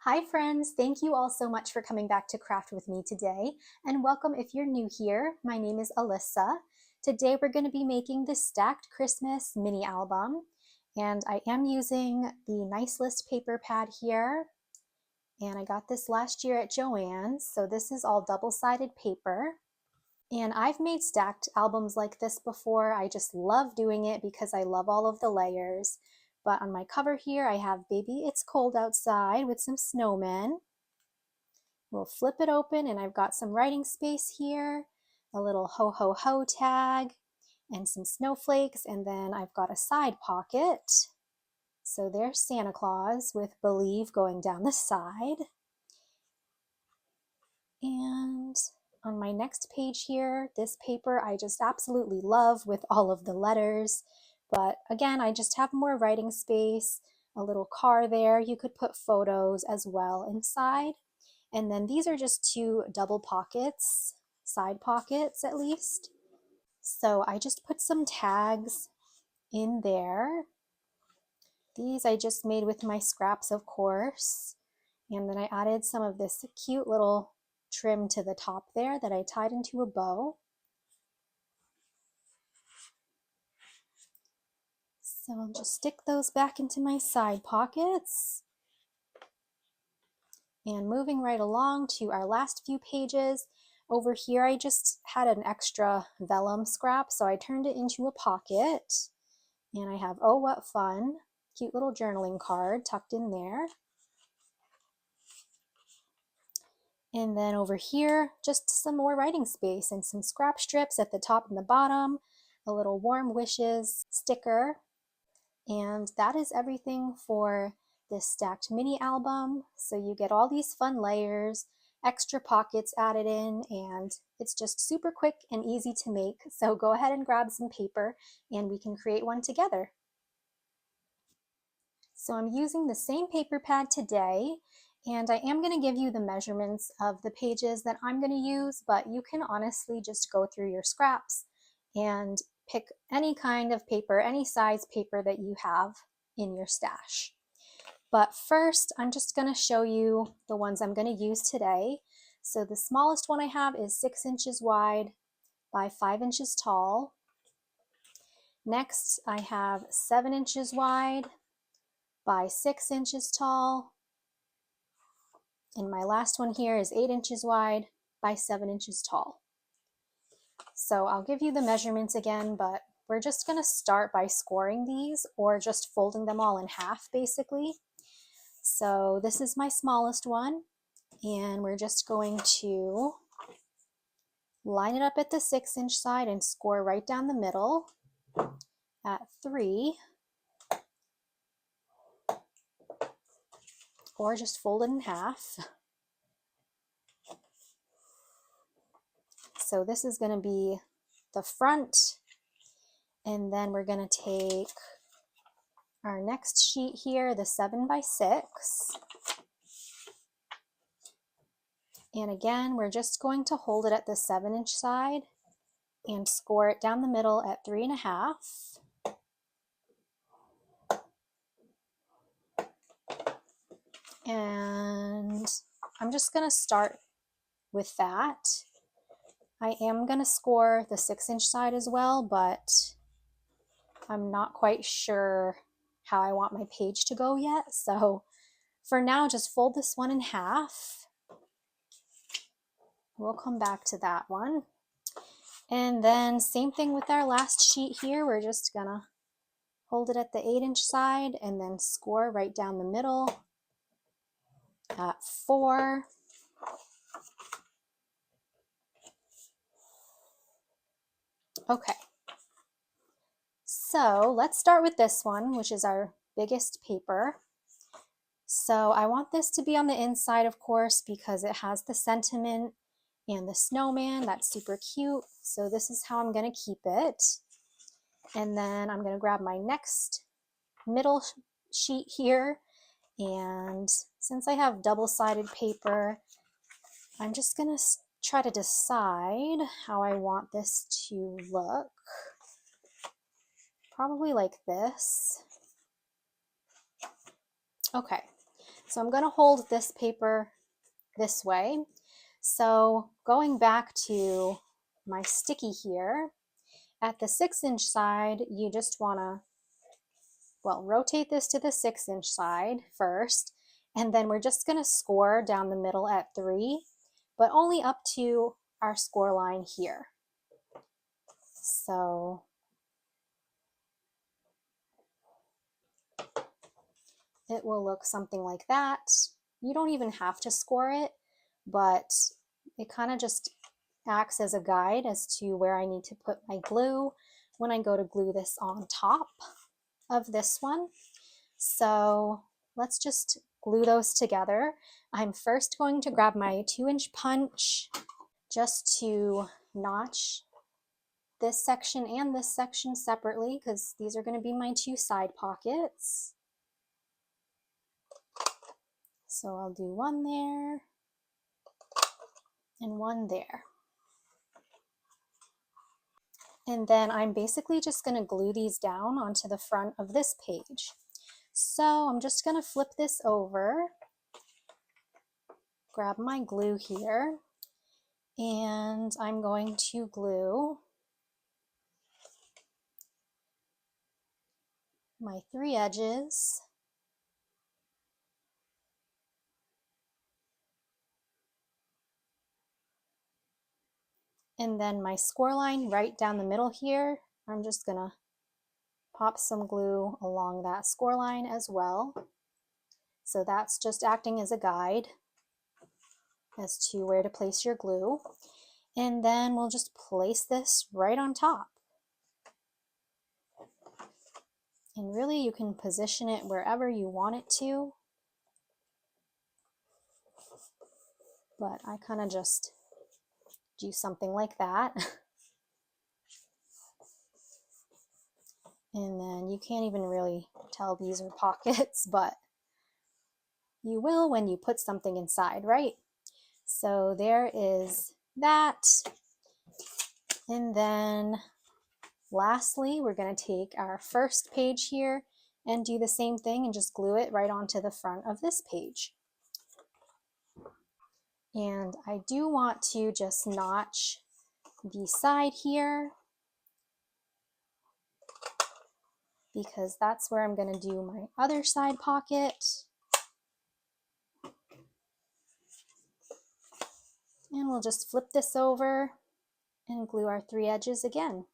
Hi friends, thank you all so much for coming back to craft with me today, and welcome if you're new here. My name is Alyssa. Today we're going to be making the stacked Christmas mini album, and I am using the Nice List paper pad here, and I got this last year at Joann's, so this is all double-sided paper. And I've made stacked albums like this before. I just love doing it because I love all of the layers. But on my cover here, I have Baby It's Cold Outside with some snowmen. We'll flip it open and I've got some writing space here, a little ho ho ho tag, and some snowflakes, and then I've got a side pocket. So there's Santa Claus with Believe going down the side. And on my next page here, this paper I just absolutely love with all of the letters. But again, I just have more writing space, a little car there. You could put photos as well inside. And then these are just two double pockets, side pockets at least. So I just put some tags in there. These I just made with my scraps, of course. And then I added some of this cute little trim to the top there that I tied into a bow. So I'll just stick those back into my side pockets. And moving right along to our last few pages, over here I just had an extra vellum scrap, so I turned it into a pocket. And I have Oh What Fun, cute little journaling card tucked in there. And then over here, just some more writing space and some scrap strips at the top and the bottom, a little warm wishes sticker. And that is everything for this stacked mini album. So you get all these fun layers, extra pockets added in, and it's just super quick and easy to make. So go ahead and grab some paper and we can create one together. So I'm using the same paper pad today, and I am going to give you the measurements of the pages that I'm going to use, but you can honestly just go through your scraps and pick any kind of paper, any size paper that you have in your stash. But first, I'm just going to show you the ones I'm going to use today. So the smallest one I have is 6 inches wide by 5 inches tall. Next, I have 7 inches wide by 6 inches tall. And my last one here is 8 inches wide by 7 inches tall. So I'll give you the measurements again, but we're just going to start by scoring these or just folding them all in half basically. So this is my smallest one, and we're just going to line it up at the 6 inch side and score right down the middle at 3, or just fold it in half. So this is going to be the front, and then we're going to take our next sheet here, the 7 by 6. And again, we're just going to hold it at the 7 inch side and score it down the middle at 3.5. And I'm just going to start with that. I am going to score the 6 inch side as well, but I'm not quite sure how I want my page to go yet. So for now, just fold this one in half. We'll come back to that one. And then same thing with our last sheet here. We're just gonna hold it at the 8 inch side and then score right down the middle at 4. Okay, so let's start with this one, which is our biggest paper. So I want this to be on the inside, of course, because it has the sentiment and the snowman. That's super cute. So this is how I'm going to keep it. And then I'm going to grab my next middle sheet here. And since I have double-sided paper, I'm just going to try to decide how I want this to look. Probably like this. Okay, So I'm going to hold this paper this way. So going back to my sticky here, at the 6-inch side, you just want to, well, rotate this to the 6-inch side first, and then we're just going to score down the middle at 3, but only up to our score line here. So it will look something like that. You don't even have to score it, but it kind of just acts as a guide as to where I need to put my glue when I go to glue this on top of this one. So let's just glue those together. I'm first going to grab my 2-inch punch just to notch this section and this section separately, because these are going to be my 2 side pockets. So I'll do one there and one there. And then I'm basically just going to glue these down onto the front of this page. So I'm just going to flip this over, grab my glue here, and I'm going to glue my 3 edges. And then my score line right down the middle here, I'm just going to pop some glue along that score line as well. So that's just acting as a guide as to where to place your glue. And then we'll just place this right on top. And really you can position it wherever you want it to, but I kind of just do something like that. And then you can't even really tell these are pockets, but you will when you put something inside, right? So there is that. And then lastly, we're going to take our first page here and do the same thing and just glue it right onto the front of this page. And I do want to just notch the side here, because that's where I'm going to do my other side pocket. And we'll just flip this over and glue our 3 edges again.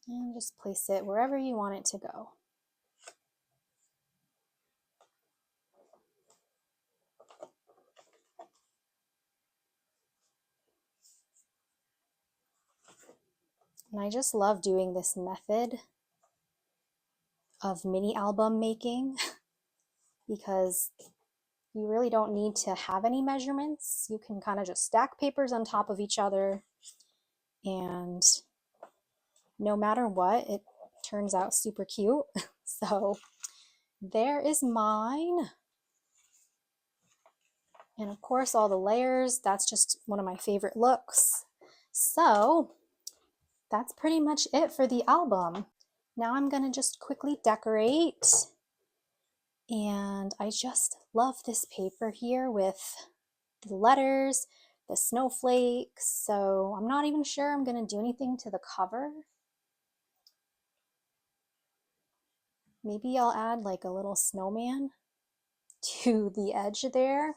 And just place it wherever you want it to go. And I just love doing this method of mini album making because you really don't need to have any measurements. You can kind of just stack papers on top of each other, and no matter what, it turns out super cute. So there is mine. And of course, all the layers, that's just one of my favorite looks. So that's pretty much it for the album. Now I'm gonna just quickly decorate. And I just love this paper here with the letters, the snowflakes. So I'm not even sure I'm gonna do anything to the cover. Maybe I'll add like a little snowman to the edge there.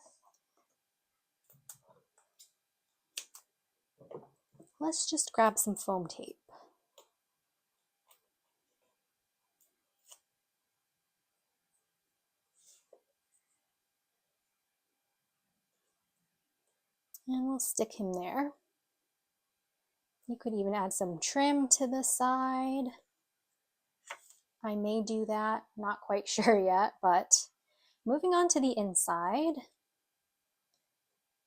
Let's just grab some foam tape. And we'll stick him there. You could even add some trim to the side. I may do that, not quite sure yet, but moving on to the inside,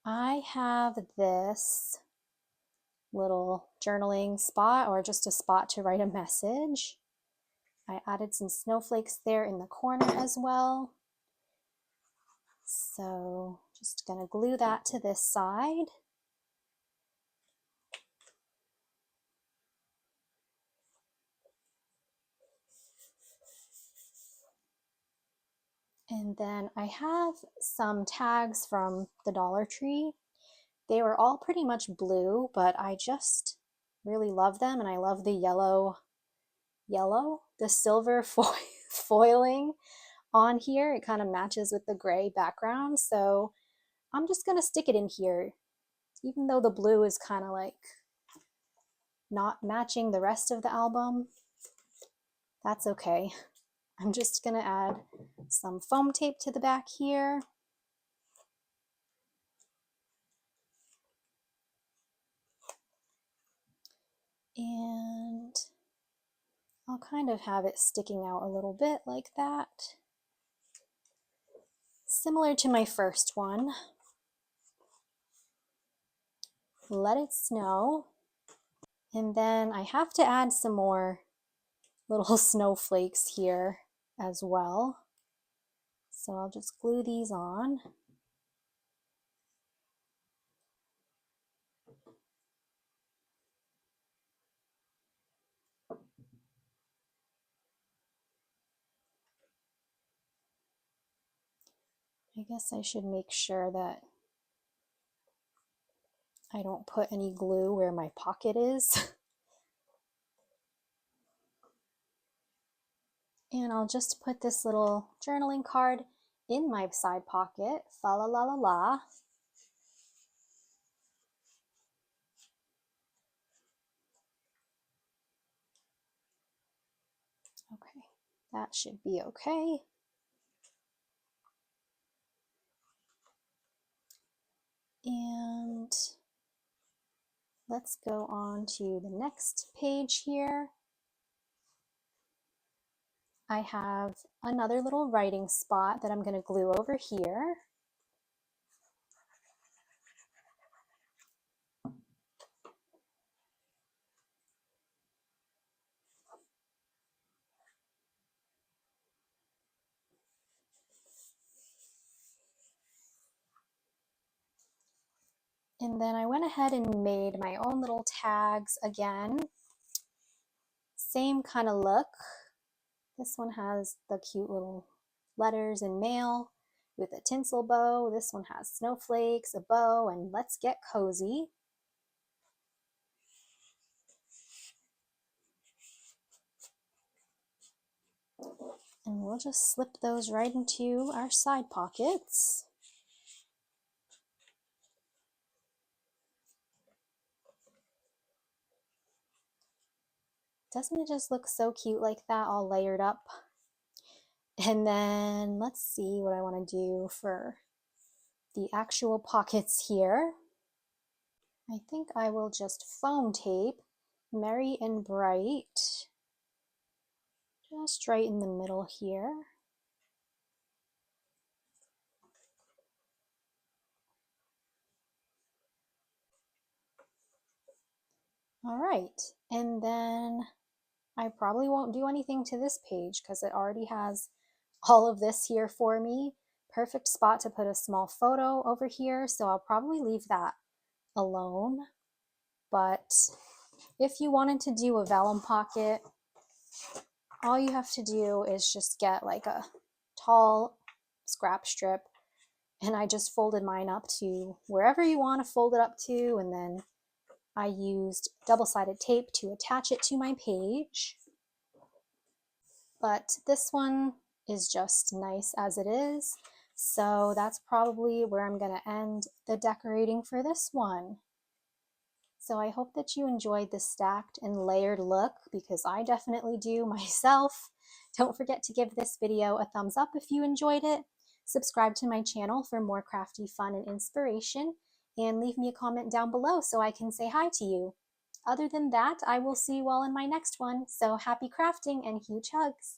I have this little journaling spot, or just a spot to write a message. I added some snowflakes there in the corner as well. So just gonna glue that to this side. And then I have some tags from the Dollar Tree. They were all pretty much blue, but I just really love them, and I love the the silver foiling on here. It kind of matches with the gray background, so I'm just gonna stick it in here, even though the blue is kind of like not matching the rest of the album. That's okay. I'm just gonna add some foam tape to the back here. And I'll kind of have it sticking out a little bit like that, similar to my first one. Let it snow. And then I have to add some more little snowflakes here as well. So I'll just glue these on. I guess I should make sure that I don't put any glue where my pocket is. And I'll just put this little journaling card in my side pocket. Fa la la la la. Okay, that should be okay. And let's go on to the next page here. I have another little writing spot that I'm going to glue over here. And then I went ahead and made my own little tags again. Same kind of look. This one has the cute little letters in mail with a tinsel bow. This one has snowflakes, a bow, and let's get cozy. And we'll just slip those right into our side pockets. Doesn't it just look so cute like that, all layered up? And then let's see what I want to do for the actual pockets here. I think I will just foam tape Merry and Bright just right in the middle here. All right, and then I probably won't do anything to this page because it already has all of this here for me. Perfect spot to put a small photo over here, so I'll probably leave that alone. But if you wanted to do a vellum pocket, all you have to do is just get like a tall scrap strip, and I just folded mine up to wherever you want to fold it up to, and then I used double-sided tape to attach it to my page. But this one is just nice as it is, so that's probably where I'm going to end the decorating for this one. So I hope that you enjoyed this stacked and layered look, because I definitely do myself. Don't forget to give this video a thumbs up if you enjoyed it. Subscribe to my channel for more crafty fun and inspiration, and leave me a comment down below so I can say hi to you. Other than that, I will see you all in my next one. So happy crafting and huge hugs!